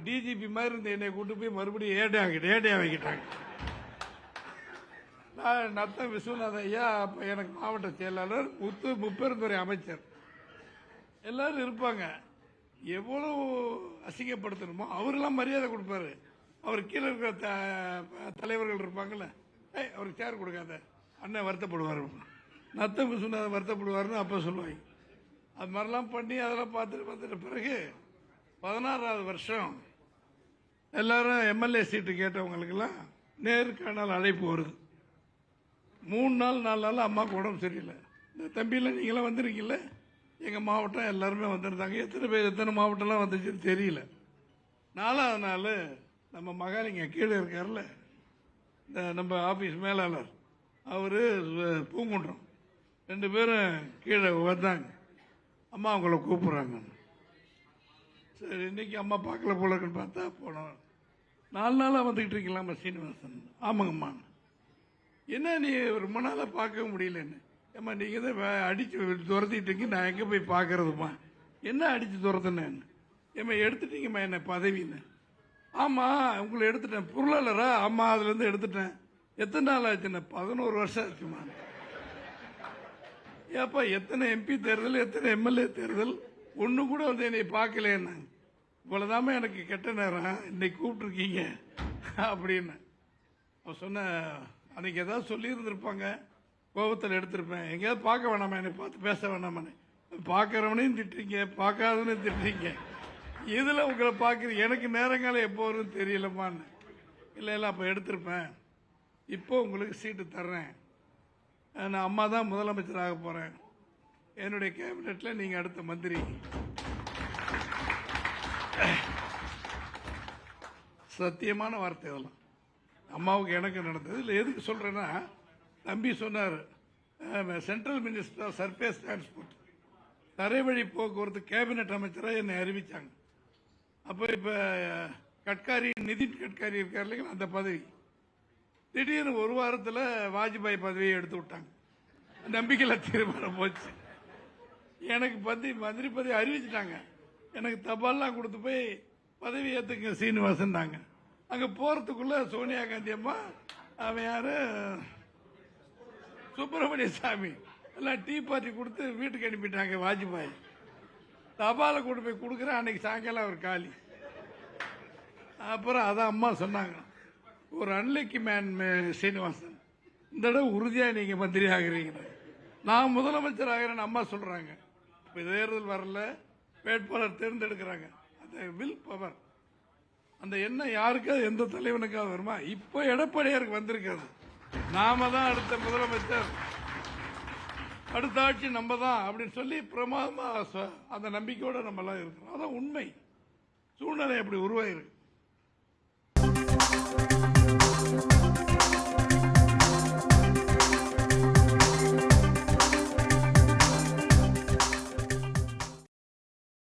DGP மாதிரி இருந்த என்னை கூட்டு போய் மறுபடியும் ஏடியா வைக்கிட்டாங்க. நான் நத்தம் விஸ்வநாதன் ஐயா, அப்போ எனக்கு மாவட்ட செயலாளர், முப்பெருந்துறை அமைச்சர், எல்லாரும் இருப்பாங்க. எவ்வளவு அசிங்கப்படுத்தணுமோ அவரெல்லாம் மரியாதை கொடுப்பாரு. அவர் கீழே இருக்கிற தலைவர்கள் இருப்பாங்கல்ல, அவருக்கு சேர் கொடுக்காத, அண்ணன் வருத்தப்படுவார், நத்தம் விஸ்வநாதன் வருத்தப்படுவார்னு அப்போ சொல்லுவாங்க. அது மாதிரிலாம் பண்ணி அதெல்லாம் பார்த்துட்டு பிறகு 16வது வருஷம் எல்லாரும் எம்எல்ஏ சீட்டு கேட்டவங்களுக்கெல்லாம் நேர்காணல் அழைப்பு வருது. 3 நாள் 4 நாள் அம்மாவுக்கு உடம்பு சரியில்லை. இந்த தம்பியில் நீங்களாம் வந்துருக்கீங்கள, எங்கள் மாவட்டம் எல்லாருமே வந்திருந்தாங்க. எத்தனை பேர் எத்தனை மாவட்டம்லாம் வந்துச்சுன்னு தெரியல. 4வது நாள் நம்ம மகாலிங்க கீழே இருக்கார்ல, இந்த நம்ம ஆஃபீஸ் மேலாளர், அவர் பூங்குன்றம், 2 பேரும் கீழே வந்தாங்க. அம்மா அவங்கள கூப்பிட்றாங்க. சரி, இன்னைக்கு அம்மா பார்க்கல போல இருக்குன்னு பார்த்தா போனோம். 4 நாளாக வந்துக்கிட்டு இருக்கலாமா சீனிவாசன்? ஆமாங்கம்மா. என்ன நீ ரொம்ப நாளாக பார்க்க முடியலன்னு? ஏம்மா நீங்கள் தான் அடித்து துரத்திட்டீங்க, நான் எங்கே போய் பார்க்கறதுமா? என்ன அடித்து துரத்துனேன்னு? ஏம்மா எடுத்துட்டீங்கம்மா என்ன பதவின்னு? ஆமாம், உங்களை எடுத்துட்டேன். பொருளாளரா? ஆமாம், அதுலேருந்து எடுத்துட்டேன். எத்தனை நாள் ஆச்சுண்ணே? 11 வருஷம் ஆச்சுமா. ஏப்பா, எத்தனை எம்பி தேர்தல், எத்தனை எம்எல்ஏ தேர்தல், ஒன்று கூட வந்து என்னை பார்க்கலன்னாங்க. இவ்வளோதாம எனக்கு கெட்ட நேரம், இன்னைக்கு கூப்பிட்டுருக்கீங்க அப்படின்னு அவன் சொன்ன. அன்னைக்கு ஏதாவது சொல்லியிருந்திருப்பாங்க, கோபத்தில் எடுத்திருப்பேன். எங்கேயாவது பார்க்க வேணாமா, என்னை பார்த்து பேச வேணாமான்னு? பார்க்குறவனையும் திட்டுறீங்க, பார்க்காதவனையும் திட்டுறீங்க, இதில் உங்களை பார்க்குறீங்க, எனக்கு நேரங்காலம் எப்போ வரும்னு தெரியலம்மான்னு. இல்லை அப்போ எடுத்திருப்பேன், இப்போ உங்களுக்கு சீட்டு தர்றேன், நான் அம்மா தான் முதலமைச்சராக போகிறேன், என்னுடைய கேபினெட்டில் நீங்கள் அடுத்த மந்திரி. சத்தியமான வார்த்தை இதெல்லாம். அம்மாவுக்கு எனக்கு நடந்தது. இல்லை எதுக்கு சொல்கிறேன்னா, தம்பி சொன்னார், central minister of surface transport, தரைவழி போக்குவரத்து கேபினெட் அமைச்சராக என்னை அறிவித்தாங்க. அப்போ இப்போ கட்காரி, நிதின் கட்காரி இருக்கார் இல்லைங்களா, அந்த பதவி திடீர்னு ஒரு வாரத்தில் வாஜ்பாய் பதவியை எடுத்து விட்டாங்க. நம்பிக்கையில் தீர்மானம் போச்சு. எனக்கு மந்திரி பதவி அறிவிச்சிட்டாங்க. எனக்கு தபால்லாம் கொடுத்து போய் பதவி ஏற்றுங்க சீனிவாசன்டாங்க. அங்கே போகிறதுக்குள்ள சோனியா காந்தி அம்மா, அவன் யாரு, சுப்பிரமணிய சாமி, எல்லாம் டீ பார்ட்டி கொடுத்து வீட்டுக்கு அனுப்பிட்டாங்க. வாஜ்பாய் தபாலை கொண்டு போய் கொடுக்குறேன். அன்னைக்கு சாயங்காலம் அவர் காலி. அப்புறம் அதான் அம்மா சொன்னாங்க, ஒரு அன்லக்கி மேன் சீனிவாசன், இந்த தடவை உறுதியாக நீங்கள் மந்திரி ஆகிறீங்க, நான் முதலமைச்சர் ஆகிறேன்னு அம்மா சொல்கிறாங்க. இப்போ தேர்தல் வரல, வேட்பாளர் தேர்ந்தெடுக்கிறாங்க. அந்த வில் பவர், அந்த எண்ணம் யாருக்காவது எந்த தலைவனுக்காவது வருமா? இப்போ எடப்பாடியாருக்கு வந்திருக்காது. நாம தான் அடுத்த முதலமைச்சர், அடுத்த ஆட்சி நம்ம தான் அப்படின்னு சொல்லி பிரமாதமா அந்த நம்பிக்கையோட நம்ம எல்லாம் இருக்கிறோம். அதான் உண்மை. சூழ்நிலை அப்படி உருவாயிருக்கு.